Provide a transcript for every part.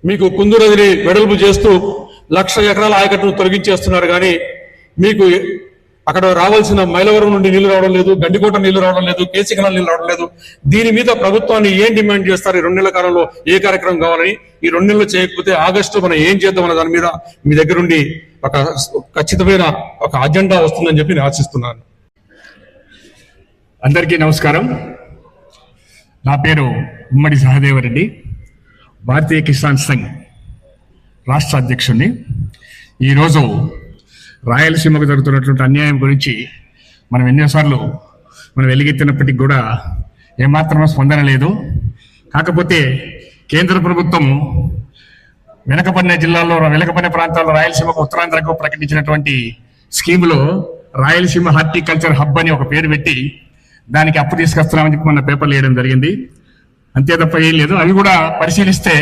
మీకు కుందురదిని వెడల్పు చేస్తూ 1,00,000 ఎకరాల ఆయకట్టును తొలగించేస్తున్నారు. కానీ మీకు అక్కడ రావాల్సిన మైలవరం నుండి నీళ్లు రావడం లేదు, గండికోట నీళ్లు రావడం లేదు, కేసీ కెనాల్ నీళ్లు రావడం లేదు. దీని మీద ప్రభుత్వాన్ని ఏం డిమాండ్ చేస్తారు? ఈ 2 నెలల కాలంలో ఏ కార్యక్రమం కావాలని, ఈ 2 నెలలు చేయకపోతే ఆగస్టు మనం ఏం చేద్దాం అన్న దాని మీద మీ దగ్గర నుండి ఒక ఖచ్చితమైన ఒక అజెండా వస్తుందని చెప్పి నేను ఆశిస్తున్నాను. అందరికీ నమస్కారం. నా పేరు ఉమ్మడి సహదేవరెడ్డి, భారతీయ కిసాన్ సంఘ్ రాష్ట్ర అధ్యక్షుడిని. ఈరోజు రాయలసీమకు జరుగుతున్నటువంటి అన్యాయం గురించి మనం ఎన్నోసార్లు వెలుగెత్తినప్పటికీ కూడా ఏమాత్రం స్పందన లేదు. కాకపోతే కేంద్ర ప్రభుత్వం వెనకబడిన జిల్లాల్లో, వెనకబడిన ప్రాంతాల్లో రాయలసీమకు, ఉత్తరాంధ్రకు ప్రకటించినటువంటి స్కీములో రాయలసీమ హార్టికల్చర్ హబ్ అని ఒక పేరు పెట్టి దానికి అప్పు తీసుకొస్తున్నామని చెప్పి మన పేపర్లు వేయడం జరిగింది. అంతే తప్ప ఏం లేదు. అవి కూడా పరిశీలిస్తే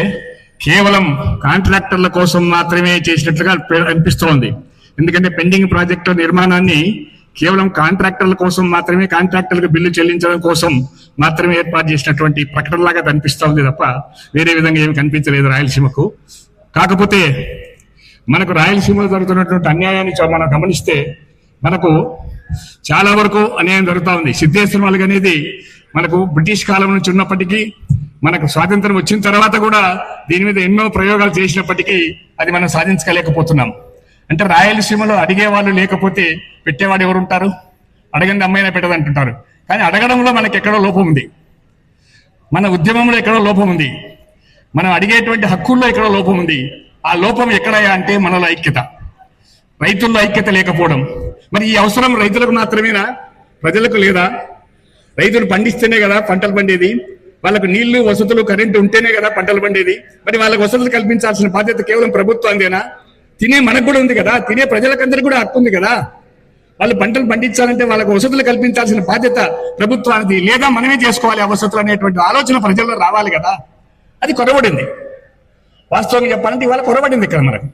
కేవలం కాంట్రాక్టర్ల కోసం మాత్రమే చేసినట్లుగా అనిపిస్తోంది. ఎందుకంటే పెండింగ్ ప్రాజెక్టు నిర్మాణాన్ని కేవలం కాంట్రాక్టర్ల కోసం మాత్రమే, కాంట్రాక్టర్లకు బిల్లు చెల్లించడం కోసం మాత్రమే ఏర్పాటు చేసినటువంటి ప్రకటనలాగా కనిపిస్తోంది తప్ప వేరే విధంగా ఏమి కనిపించలేదు రాయలసీమకు. కాకపోతే మనకు రాయలసీమలో జరుగుతున్నటువంటి అన్యాయాన్ని మనం గమనిస్తే మనకు చాలా వరకు అన్యాయం జరుగుతూ ఉంది. సిద్ధేశ్వరం అనేది మనకు బ్రిటిష్ కాలం నుంచి ఉన్నప్పటికీ, మనకు స్వాతంత్రం వచ్చిన తర్వాత కూడా దీని మీద ఎన్నో ప్రయోగాలు చేసినప్పటికీ అది మనం సాధించలేకపోతున్నాం. అంటే రాయలసీమలో అడిగే వాళ్ళు లేకపోతే పెట్టేవాడు ఎవరు ఉంటారు? అడగండి అమ్మాయినా పెట్టదంటుంటారు. కానీ అడగడంలో మనకి ఎక్కడో లోపం ఉంది, మన ఉద్యమంలో ఎక్కడో లోపం ఉంది, మనం అడిగేటువంటి హక్కుల్లో ఎక్కడో లోపం ఉంది. ఆ లోపం ఎక్కడయా అంటే మనలో ఐక్యత, రైతుల్లో ఐక్యత లేకపోవడం. మరి ఈ అవసరం రైతులకు మాత్రమేనా, ప్రజలకు లేదా? రైతులు పండిస్తేనే కదా పంటలు పండేది, వాళ్ళకు నీళ్లు, వసతులు, కరెంటు ఉంటేనే కదా పంటలు పండేది. మరి వాళ్ళకు వసతులు కల్పించాల్సిన బాధ్యత కేవలం ప్రభుత్వాందేనా? తినే మనకు కూడా ఉంది కదా, తినే ప్రజలకందరికీ కూడా హక్కు ఉంది కదా. వాళ్ళు పంటలు పండించాలంటే వాళ్ళకు వసతులు కల్పించాల్సిన బాధ్యత ప్రభుత్వానికి, లేదా మనమే చేసుకోవాలి ఆ వసతులు అనేటువంటి ఆలోచన ప్రజల్లో రావాలి కదా. అది కొరబడింది. వాస్తవంగా చెప్పాలంటే ఇవాళ కొరబడింది ఇక్కడ మనకు.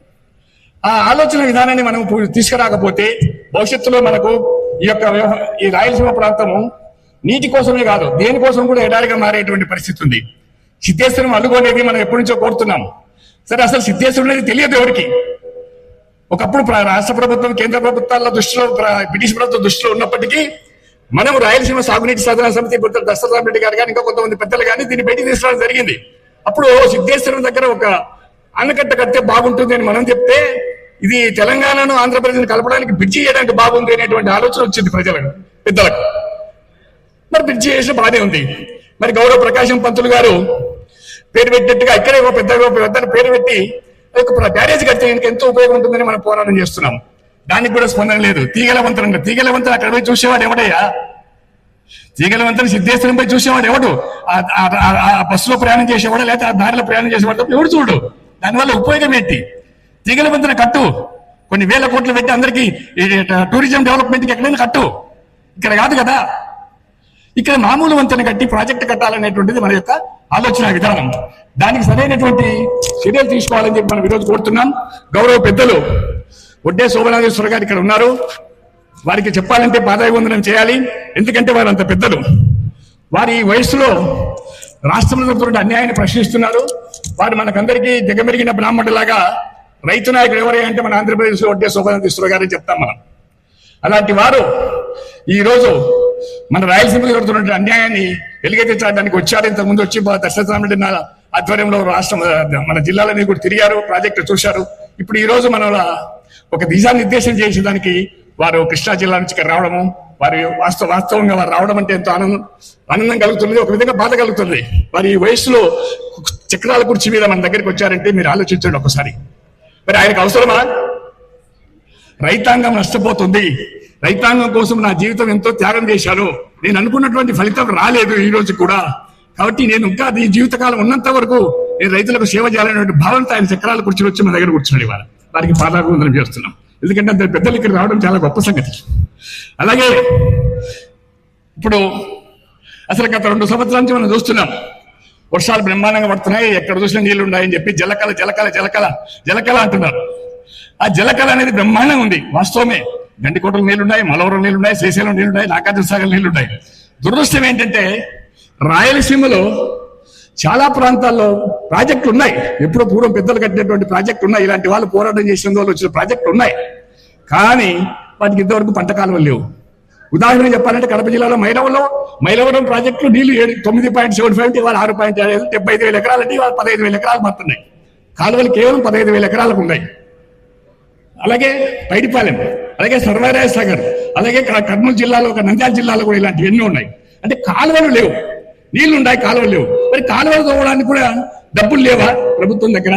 ఆ ఆలోచన విధానాన్ని మనం తీసుకురాకపోతే భవిష్యత్తులో మనకు ఈ రాయలసీమ ప్రాంతము నీటి కోసమే కాదు, దేనికోసం కూడా ఎడారిగా మారేటువంటి పరిస్థితి ఉంది. సిద్ధేశ్వరం అలుగు అనేది మనం ఎప్పటి నుంచో కోరుతున్నాం. సరే, అసలు సిద్ధేశ్వరం అనేది తెలియదు ఎవరికి. ఒకప్పుడు రాష్ట్ర ప్రభుత్వం, కేంద్ర ప్రభుత్వాల దృష్టిలో, బ్రిటిష్ ప్రభుత్వం దృష్టిలో ఉన్నప్పటికీ మనం రాయలసీమ సాగునీటి సాధన సమితి దశరథరామరెడ్డి గారు కానీ ఇంకా కొంతమంది పెద్దలు కానీ దీన్ని బయటికి తీసుకురావడం జరిగింది. అప్పుడు సిద్ధేశ్వరం దగ్గర ఒక ఆనకట్ట కడితే బాగుంటుంది అని మనం చెప్తే, ఇది తెలంగాణను, ఆంధ్రప్రదేశ్ని కలపడానికి బ్రిడ్జి చేయడానికి బాగుంది అనేటువంటి ఆలోచన వచ్చింది ప్రజలకు, పెద్దలకు. మరి బ్రిడ్జి చేసిన బాగానే ఉంది. మరి గౌరవ ప్రకాశం పంతులు గారు పేరు పెట్టినట్టుగా ఇక్కడే ఒక పెద్ద పేరు పెట్టి ఒక బ్యారేజ్ కడితే ఎంతో ఉపయోగం ఉంటుందని మనం పోరాటం చేస్తున్నాం. దానికి కూడా స్పందన లేదు. తీగల వంతెన అక్కడ పోయి చూసేవాడు ఎవడయ్యా? తీగల వంతెన సిద్ధేశ్వరం పోయి చూసేవాడు ఎవడు? ఆ బస్సులో ప్రయాణం చేసేవాడు, లేకపోతే ఆ దారిలో ప్రయాణం చేసేవాడు ఎవడు చూడు. దానివల్ల ఉపయోగం ఏంటి? తీగల వంతెన కట్టు, కొన్ని వేల కోట్లు పెట్టి అందరికీ టూరిజం డెవలప్మెంట్కి ఎక్కడైనా కట్టు. ఇక్కడ కాదు కదా. ఇక్కడ మామూలు వంతెన కట్టి ప్రాజెక్టు కట్టాలనేటువంటిది మన యొక్క ఆలోచన విధానం. దానికి సరైనటువంటి చర్యలు తీసుకోవాలని చెప్పి మనం ఈరోజు కోరుతున్నాం. గౌరవ పెద్దలు ఒడ్డే శోభనాథేశ్వర గారు ఇక్కడ ఉన్నారు. వారికి చెప్పాలంటే పాదాభివందనం చేయాలి. ఎందుకంటే వారు అంత పెద్దలు. వారి వయస్సులో రాష్ట్రంలో జరుగుతున్న అన్యాయాన్ని ప్రశ్నిస్తున్నారు. వారు మనకందరికీ దిగమెరిగిన బ్రాహ్మణులాగా రైతు నాయకుడు ఎవరే అంటే మన ఆంధ్రప్రదేశ్లో ఒడ్డే శోభనాథేశ్వర గారని చెప్తాం మనం. అలాంటి వారు ఈరోజు మన రాయలసీమలో జరుగుతున్న అన్యాయాన్ని వెలుగెత్తించడానికి వచ్చారు. ఇంతకుముందు వచ్చి దశరథరామరెడ్డి ఆధ్వర్యంలో రాష్ట్రం, మన జిల్లాలని కూడా తిరిగారు, ప్రాజెక్టు చూశారు. ఇప్పుడు ఈ రోజు మన ఒక దిశానిర్దేశం చేసేదానికి వారు కృష్ణా జిల్లా నుంచి ఇక్కడ రావడము, వారి వాస్తవంగా వారు రావడం అంటే ఎంతో ఆనందం కలుగుతుంది, ఒక విధంగా బాధ కలుగుతుంది. వారి ఈ వయసులో చక్రాల కుర్చీ మీద మన దగ్గరికి వచ్చారంటే మీరు ఆలోచించండి ఒకసారి. మరి ఆయనకు అవసరమా? రైతాంగం నష్టపోతుంది, రైతాంగం కోసం నా జీవితం ఎంతో త్యాగం చేశాను, నేను అనుకున్నటువంటి ఫలితం రాలేదు ఈ రోజు కూడా, కాబట్టి నేను ఇంకా ఈ జీవితకాలం ఉన్నంత వరకు నేను రైతులకు సేవ చేయాలనేటువంటి భావనతో ఆయన చక్రాల కుర్చీలు వచ్చి మన దగ్గర కూర్చున్నాడు. ఇవాళ వారికి పాదాభివందనం చేస్తున్నాం. ఎందుకంటే అందరి పెద్దలు ఇక్కడ రావడం చాలా గొప్ప సంగతి. అలాగే ఇప్పుడు అసలు గత 2 సంవత్సరాల నుంచి మనం చూస్తున్నాం, వర్షాలు బ్రహ్మాండంగా పడుతున్నాయి, ఎక్కడ చూసినా నీళ్లు ఉన్నాయని చెప్పి జలకళ జలకళ జలకళ జలకళ అంటున్నారు. ఆ జలకళ అనేది బ్రహ్మాండంగా ఉంది, వాస్తవమే. గండికోటలు నీళ్లున్నాయి, మలవరం నీళ్లున్నాయి, శ్రీశైలం నీళ్లున్నాయి, నాగార్జున సాగర్ నీళ్లున్నాయి. దురదృష్టం ఏంటంటే రాయలసీమలో చాలా ప్రాంతాల్లో ప్రాజెక్టులు ఉన్నాయి, ఎప్పుడో పూర్వం పెద్దలు కట్టినటువంటి ప్రాజెక్టులు ఉన్నాయి, ఇలాంటి వాళ్ళు పోరాటం చేసిన వాళ్ళు వచ్చిన ప్రాజెక్టులు ఉన్నాయి. కానీ వాటికి ఇంతవరకు పంట కాలువలు లేవు. ఉదాహరణ చెప్పాలంటే కడప జిల్లాలో మైలవరం ప్రాజెక్టులు నీళ్లు 9.75 ఇవాళ 6.75 75,000 ఎకరాలంటే ఇవాళ 15,000 ఎకరాలు మారుతున్నాయి. కాలువలు కేవలం 15,000 ఎకరాలకు ఉన్నాయి. అలాగే పైడిపాలెం, అలాగే సర్వారాయ సాగర్, అలాగే కర్నూలు జిల్లాలో నంద్యాల జిల్లాలో కూడా ఇలాంటివి ఎన్నో ఉన్నాయి. అంటే కాలువలు లేవు, నీళ్లు ఉన్నాయి, కాలువలు లేవు. మరి కాలువలు తవ్వడానికి కూడా డబ్బులు లేవా ప్రభుత్వం దగ్గర?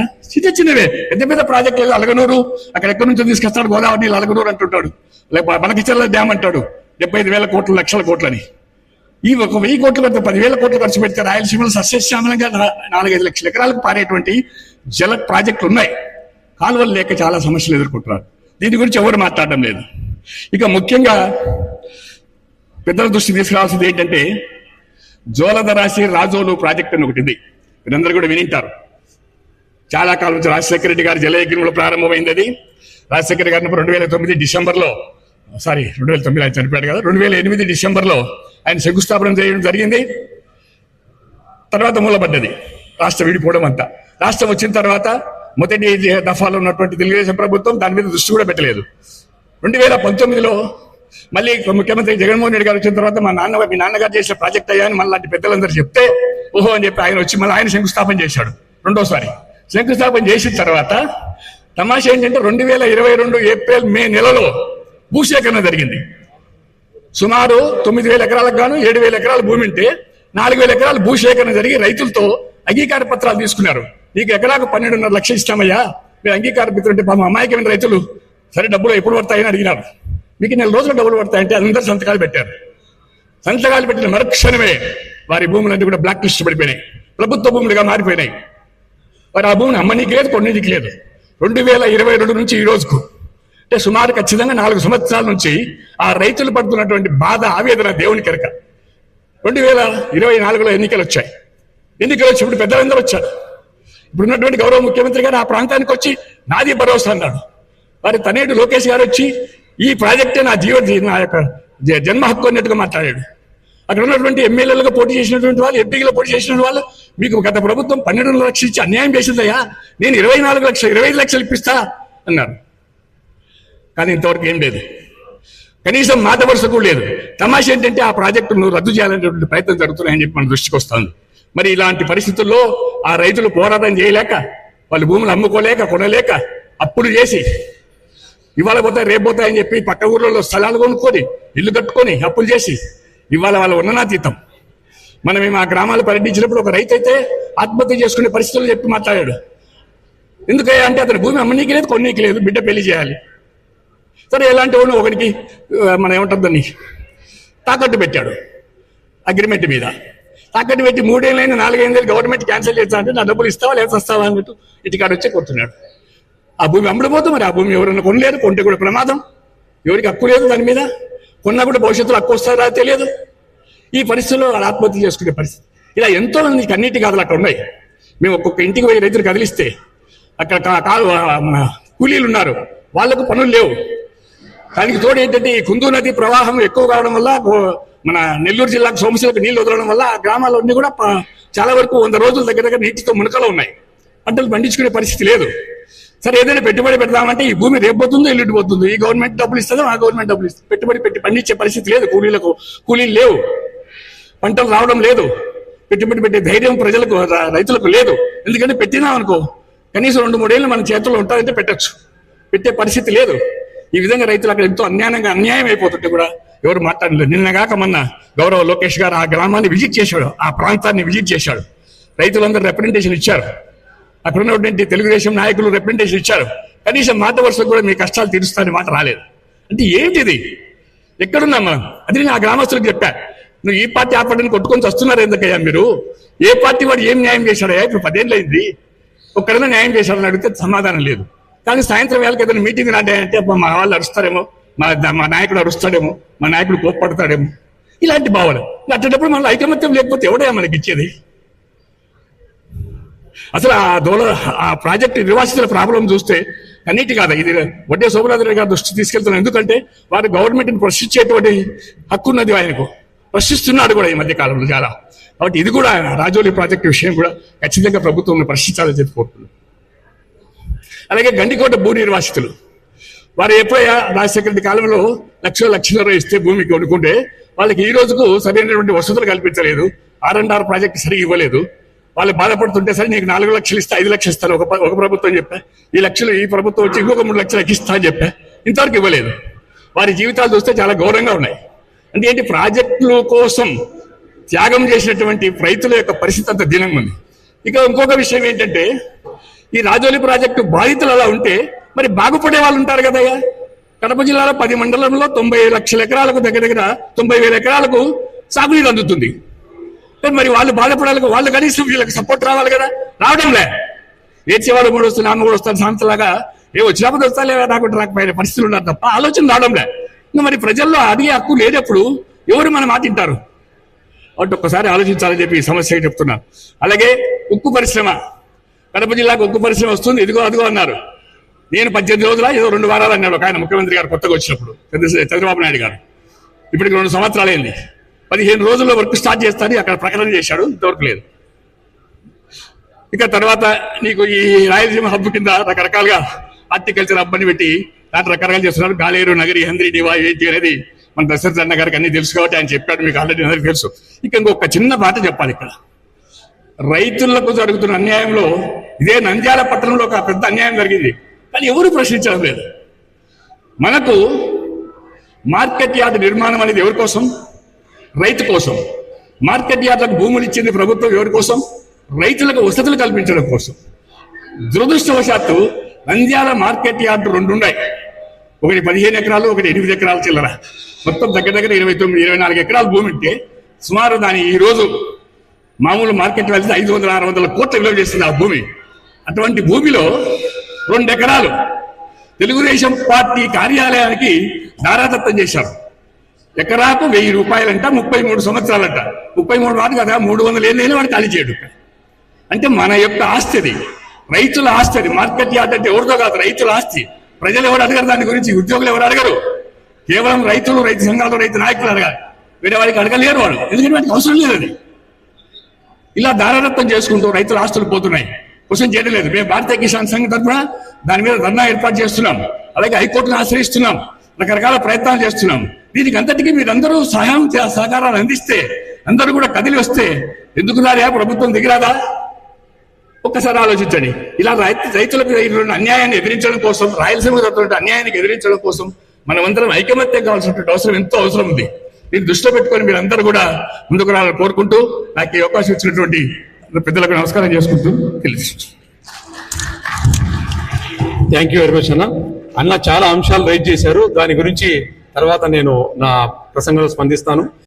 చిన్నవే, పెద్ద పెద్ద ప్రాజెక్టులు అలగనూరు, అక్కడ ఎక్కడి నుంచో తీసుకొస్తాడు గోదావరి నీళ్ళు అలగనూరు అంటుంటాడు, లేకపోతే బనకచెర్ల డ్యామ్ అంటాడు 75,000 కోట్లు, లక్షల కోట్లని. ఈ 1,000 కోట్లు పెడితే 10,000 కోట్లు ఖర్చు పెడితే రాయలసీమలో సస్యశ్యామలంగా 4-5 లక్షల ఎకరాలకు పారేటువంటి జల ప్రాజెక్టులు ఉన్నాయి. కాలువలు లేక చాలా సమస్యలు ఎదుర్కొంటున్నారు. దీని గురించి ఎవరు మాట్లాడడం లేదు. ఇక ముఖ్యంగా పెద్దల దృష్టి తీసుకురావాల్సింది ఏంటంటే జోలదరాశి రాజోలు ప్రాజెక్ట్ అని ఒకటి ఉంది, మీరందరూ కూడా వినింటారు. చాలా కాలం నుంచి రాజశేఖర రెడ్డి గారి జలయజ్ఞంలో ప్రారంభమైంది. అది రాజశేఖర గారిని 2009 డిసెంబర్లో 2009 ఆయన చనిపోయాడు కదా, 2008 డిసెంబర్లో ఆయన శంకుస్థాపన చేయడం జరిగింది. తర్వాత మూలపడ్డది రాష్ట్రం విడిపోవడం అంతా. రాష్ట్రం వచ్చిన తర్వాత మొదటి దఫాలో ఉన్నటువంటి తెలుగుదేశం ప్రభుత్వం దాని మీద దృష్టి కూడా పెట్టలేదు. 2019లో మళ్ళీ ముఖ్యమంత్రి జగన్మోహన్ రెడ్డి గారు వచ్చిన తర్వాత మీ నాన్నగారు చేసిన ప్రాజెక్ట్ అయ్యా అని మన లాంటి పెద్దలందరూ చెప్తే ఓహో అని చెప్పి ఆయన వచ్చి మళ్ళీ ఆయన శంకుస్థాపన చేశాడు రెండోసారి. శంకుస్థాపన చేసిన తర్వాత తమాషా ఏంటంటే 2022 ఏప్రిల్ మే నెలలో భూసేకరణ జరిగింది. సుమారు 9,000 ఎకరాలకు గాను 7,000 ఎకరాల భూమి ఉంటే 4,000 ఎకరాలు భూసేకరణ జరిగి రైతులతో అంగీకార పత్రాలు తీసుకున్నారు. నీకు ఎకరాకు 12.5 లక్షలు ఇస్తామయ్యా, మీరు అంగీకార పత్రం అంటే పాపం అమాయకమైన రైతులు సరే డబ్బులు ఎప్పుడు పడతాయని అడిగినారు. మీకు 4 రోజులు డబ్బులు పడతాయంటే అందరూ సంతకాలు పెట్టారు. సంతకాలు పెట్టిన మరుక్షణమే వారి భూములన్నీ కూడా బ్లాక్ లిస్ట్ పడిపోయినాయి, ప్రభుత్వ భూములుగా మారిపోయినాయి. వారు ఆ భూమిని అమ్మనీకి లేదు, కొన్నిటికి లేదు. 2022 నుంచి ఈ రోజుకు అంటే సుమారు ఖచ్చితంగా 4 సంవత్సరాల నుంచి ఆ రైతులు పడుతున్నటువంటి బాధ, ఆవేదన దేవుని కెరక. 2024లో ఎన్నికలు వచ్చాయి. ఎన్నికలు వచ్చి ఇప్పుడు పెద్దలందరూ వచ్చారు. ఇప్పుడున్నటువంటి గౌరవ ముఖ్యమంత్రి గారు ఆ ప్రాంతానికి వచ్చి నాది భరోసా అన్నాడు. వారి తనేడు లోకేష్ గారు వచ్చి ఈ ప్రాజెక్టే నా యొక్క జన్మ హక్కు అన్నట్టుగా మాట్లాడాడు. అక్కడ ఉన్నటువంటి ఎమ్మెల్యేలుగా పోటీ చేసినటువంటి వాళ్ళు, ఎంపీగా పోటీ చేసిన వాళ్ళు మీకు గత ప్రభుత్వం 12 లక్షలు ఇచ్చి అన్యాయం చేసిందయ్యా, నేను 24 లక్షలు 25 లక్షలు ఇప్పిస్తా అన్నారు. కానీ ఇంతవరకు ఏం లేదు, కనీసం మాట వరుస కూడా లేదు. తమాషా ఏంటంటే ఆ ప్రాజెక్టును రద్దు చేయాలనేటువంటి ప్రయత్నం జరుగుతున్నాయని చెప్పి మన దృష్టికి వస్తుంది. మరి ఇలాంటి పరిస్థితుల్లో ఆ రైతులు పోరాటం చేయలేక, వాళ్ళు భూములు అమ్ముకోలేక, కొనలేక, అప్పులు చేసి ఇవాళ పోతాయి రేపు పోతాయని చెప్పి పక్క ఊర్లలో స్థలాలు కొనుక్కొని ఇల్లు కట్టుకొని అప్పులు చేసి ఇవాళ వాళ్ళ ఉన్ననాతీతం. మనం మేము ఆ గ్రామాలు పర్యటించినప్పుడు ఒక రైతు అయితే ఆత్మహత్య చేసుకునే పరిస్థితులు చెప్పి మాట్లాడాడు. ఎందుకయ్యా అంటే అతని భూమి అమ్మనీకి లేదు, కొన్నికి లేదు, బిడ్డ పెళ్లి చేయాలి. సరే ఎలాంటి వాడు ఒకరికి మనం ఏమంటుందని తాకట్టు పెట్టాడు, అగ్రిమెంట్ మీద తాకట్టు పెట్టి 3 ఏళ్ళైనా 4 ఏళ్ళు గవర్నమెంట్ క్యాన్సిల్ చేస్తా అంటే నా డబ్బులు ఇస్తావా లేదా వస్తావా అన్నట్టు ఇంటికాడ వచ్చి కొడుతున్నాడు. ఆ భూమి అమ్ముడుపోతుంది. మరి ఆ భూమి ఎవరైనా కొనలేదు, కొంటే కూడా ప్రమాదం, ఎవరికి హక్కు లేదు దాని మీద, కొన్నా కూడా భవిష్యత్తులో హక్కు వస్తారా తెలియదు. ఈ పరిస్థితుల్లో వాళ్ళు ఆత్మహత్య చేసుకునే పరిస్థితి. ఇలా ఎంతో మంది కన్నీటి గాథలు అక్కడ ఉన్నాయి. మేము ఒక్కొక్క ఇంటికి పోయి రైతులు కదిలిస్తే అక్కడ కూలీలు ఉన్నారు, వాళ్లకు పనులు లేవు. దానికి తోడు ఏంటంటే ఈ కుందు నది ప్రవాహం ఎక్కువ కావడం వల్ల మన నెల్లూరు జిల్లాకు సోమశిలకు నీళ్లు వదలడం వల్ల ఆ గ్రామాలన్నీ కూడా చాలా వరకు 100 రోజుల దగ్గర నీటితో మునకలో ఉన్నాయి. పంటలు పండించుకునే పరిస్థితి లేదు. సరే ఏదైనా పెట్టుబడి పెడదామంటే ఈ భూమి రేపు పోతుందో ఎల్లుండి పోతుందో, ఈ గవర్నమెంట్ డబ్బులు ఇస్తుందో ఆ గవర్నమెంట్ డబ్బులు ఇస్తుంది. పెట్టుబడి పెట్టి పండించే పరిస్థితి లేదు, కూలీలు లేవు, పంటలు రావడం లేదు, పెట్టుబడి పెట్టే ధైర్యం ప్రజలకు రైతులకు లేదు. ఎందుకంటే పెట్టినాం అనుకో కనీసం 2-3 ఏళ్ళు మన చేతుల్లో ఉంటారంటే పెట్టచ్చు, పెట్టే పరిస్థితి లేదు. ఈ విధంగా రైతులు అక్కడ ఎంతో అన్యాయం అయిపోతుంటే కూడా ఎవరు మాట్లాడలేదు. నిన్నగాక మొన్న గౌరవ లోకేష్ గారు ఆ గ్రామాన్ని విజిట్ చేశాడు, ఆ ప్రాంతాన్ని విజిట్ చేశాడు. రైతులందరూ రిప్రజెంటేషన్ ఇచ్చారు, అక్కడ ఉన్నటువంటి తెలుగుదేశం నాయకులు రిప్రజెంటేషన్ ఇచ్చారు. కనీసం మాట వరుసకు కూడా మీ కష్టాలు తీరుస్తారని మాట రాలేదు. అంటే ఏంటిది, ఎక్కడున్నాం మనం? అది నేను ఆ గ్రామస్తులకు చెప్పా, నువ్వు ఈ పార్టీ ఆ పార్టీని కొట్టుకొని వస్తున్నారు ఎందుకయ్యా మీరు? ఏ పార్టీ వాడు ఏం న్యాయం చేశాడయ్యా? ఇప్పుడు 10 ఏళ్ళు అయింది, ఒక్కడైనా న్యాయం చేశాడని అడిగితే సమాధానం లేదు. కానీ సాయంత్రం వేళకి ఏదైనా మీటింగ్ నాటాయంటే మా వాళ్ళు అరుస్తారేమో, మా నాయకుడు అరుస్తాడేమో, మా నాయకుడు కోప్పడతాడేమో, ఇలాంటి భావన. అట్టేటప్పుడు మన ఐకమత్యం లేకపోతే ఎవడయ్యా మనకి ఇచ్చేది? అసలు ఆ ప్రాజెక్టు నిర్వాసితుల ప్రాబ్లం చూస్తే అన్నిటి కాదు, ఇది వడ్డే సోమనాథరెడ్డి గారి దృష్టి తీసుకెళ్తున్నాం. ఎందుకంటే వారు గవర్నమెంట్ని ప్రశ్నించేటువంటి హక్కు ఉన్నది ఆయనకు. ప్రశ్నిస్తున్నాడు కూడా ఈ మధ్య కాలంలో చాలా. కాబట్టి ఇది కూడా రాజోలి ప్రాజెక్టు విషయం కూడా ఖచ్చితంగా ప్రభుత్వం ప్రశ్నించాలని చెప్పి కోరుతున్నాను. అలాగే గండికోట భూ నిర్వాసితులు వారు ఎప్పుడైనా రాజశేఖర రెడ్డి కాలంలో లక్షల ఇస్తే భూమికి కొనుక్కుంటే వాళ్ళకి ఈ రోజుకు సరైనటువంటి వసతులు కల్పించలేదు. R&R ప్రాజెక్టు సరిగ్గా ఇవ్వలేదు. వాళ్ళు బాధపడుతుంటే సరే నీకు 4 లక్షలు ఇస్తా 5 లక్షలు ఇస్తాను ఒక ప్రభుత్వం చెప్పా. ఈ ప్రభుత్వం వచ్చి ఇంకొక 3 లక్షలకు ఇస్తా అని చెప్పా. ఇంతవరకు ఇవ్వలేదు. వారి జీవితాలు చూస్తే చాలా ఘోరంగా ఉన్నాయి. అంటే ఏంటి, ప్రాజెక్టుల కోసం త్యాగం చేసినటువంటి రైతుల యొక్క పరిస్థితి అంత దీనంగా ఉంది. ఇక ఇంకొక విషయం ఏంటంటే, ఈ రాజోలి ప్రాజెక్టు బాధితులు అలా ఉంటే మరి బాగుపడే వాళ్ళు ఉంటారు కదయ్యా. కడప జిల్లాలో 10 మండలంలో 90 లక్షల ఎకరాలకు దగ్గర 90,000 ఎకరాలకు సాగునీరు అందుతుంది. మరి వాళ్ళు బాధపడాలి, వాళ్ళు కనీసం వీళ్ళకి సపోర్ట్ రావాలి కదా, రావడంలే. ఏడ్చేవాడు 3 వస్తుంది 4 వస్తాను సాంతలాగా వచ్చినప్పుడు వస్తాలే నాకు రాకపోయిన పరిస్థితులు ఉన్నారు తప్ప ఆలోచన రావడంలే. ఇంకా మరి ప్రజల్లో అడిగే హక్కు లేనప్పుడు ఎవరు మన మాట వింటారు? కాబట్టి ఒక్కసారి ఆలోచించాలని చెప్పి ఈ సమస్య చెప్తున్నా. అలాగే ఉక్కు పరిశ్రమ, కడప జిల్లాకు ఉక్కు పరిశ్రమ వస్తుంది, ఇదిగో అదిగో అన్నారు. నేను 18 రోజుల ఏదో 2 వారాలు అన్నాడు ఒక ఆయన, ముఖ్యమంత్రి గారు కొత్తగా వచ్చినప్పుడు చంద్రబాబు నాయుడు గారు. ఇప్పటికి 2 సంవత్సరాలు అయింది. 15 రోజుల్లో వర్క్ స్టార్ట్ చేస్తారని అక్కడ ప్రకటన చేశాడు, ఇంతవరకు లేదు. ఇక తర్వాత నీకు ఈ రాయలసీమ హబ్ కింద రకరకాలుగా హార్టికల్చర్ హబ్ అని పెట్టి దాంట్లో రకరకాలు చేస్తున్నారు. గాలేరు నగరి హంద్రి డివా ఏంటి అనేది మన దశరథ అన్న గారికి అన్ని తెలుసు కాబట్టి ఆయన చెప్పాడు, మీకు ఆల్రెడీ అందరికీ తెలుసు. ఇక ఇంకొక చిన్న మాట చెప్పాలి. ఇక్కడ రైతులకు జరుగుతున్న అన్యాయంలో ఇదే నంద్యాల పట్టణంలో ఒక పెద్ద అన్యాయం జరిగింది, కానీ ఎవరు ప్రశ్నించడం లేదు. మనకు మార్కెట్ యార్డ్ నిర్మాణం అనేది ఎవరి కోసం? రైతు కోసం. మార్కెట్ యార్డ్లకు భూములు ఇచ్చింది ప్రభుత్వం ఎవరి కోసం? రైతులకు వసతులు కల్పించడం కోసం. దురదృష్టవశాత్తు నంద్యాల మార్కెట్ యార్డు 2 ఉన్నాయి. ఒకటి 15 ఎకరాలు, ఒకటి 8 ఎకరాలు చిల్లర. మొత్తం దగ్గర 29-24 ఎకరాలు భూమి ఉంటే సుమారు దాని ఈ రోజు మామూలు మార్కెట్ వెళ్తే 500-600 కోట్ల విలువ చేస్తుంది ఆ భూమి. అటువంటి భూమిలో 2 ఎకరాలు తెలుగుదేశం పార్టీ కార్యాలయానికి దారాదత్తం చేశారు. ఎకరాకు 1000 రూపాయలంట, 33 సంవత్సరాలంట. 33 వాటి కదా, 300 ఏళ్ళైనా వాడు ఖాళీ చేయడు. అంటే మన యొక్క ఆస్తి అది, రైతుల ఆస్తి అది. మార్కెట్ యార్డ్ అంటే ఎవరితో కాదు, రైతుల ఆస్తి. ప్రజలు ఎవరు అడగరు దాని గురించి, ఉద్యోగులు ఎవరు అడగరు. కేవలం రైతులు, రైతు సంఘాలు, రైతు నాయకులు అడగాలి. వేరే వాడికి అడగలేరు వాళ్ళు, ఎందుకంటే వాడికి అవసరం లేదు అది. ఇలా దారాదత్తం చేసుకుంటూ రైతుల ఆస్తులు పోతున్నాయి. క్వశ్చన్ చేయడం లేదు. మేము భారతీయ కిసాన్ సంఘ్ తరఫున దాని మీద ధర్నా ఏర్పాటు చేస్తున్నాం. అలాగే హైకోర్టును ఆశ్రయిస్తున్నాం. రకరకాల ప్రయత్నాలు చేస్తున్నాం. దీనికి అంతటికీ మీరందరూ సహకారాలు అందిస్తే, అందరూ కూడా కదిలి వస్తే ఎందుకు రాదా ప్రభుత్వం దిగిరాదా? ఒక్కసారి ఆలోచించండి. ఇలా రైతులకు అన్యాయాన్ని ఎదిరించడం కోసం, రాయలసీమకు జరుగుతున్న అన్యాయానికి ఎదిరించడం కోసం మనమందరం ఐకమత్యం కావాల్సినటువంటి అవసరం ఎంతో అవసరం ఉంది. దీన్ని దృష్టిలో పెట్టుకొని మీరందరూ కూడా ముందుకు రావాలని కోరుకుంటూ నాకు ఈ అవకాశం ఇచ్చినటువంటి పెద్దలకు నమస్కారం చేసుకుంటూ తెలుసు. థ్యాంక్ యూ వెరీ మచ్ అన్న చాలా అంశాలు రైజ్ చేశారు. దాని గురించి తర్వాత నేను నా ప్రసంగంలో స్పందిస్తాను.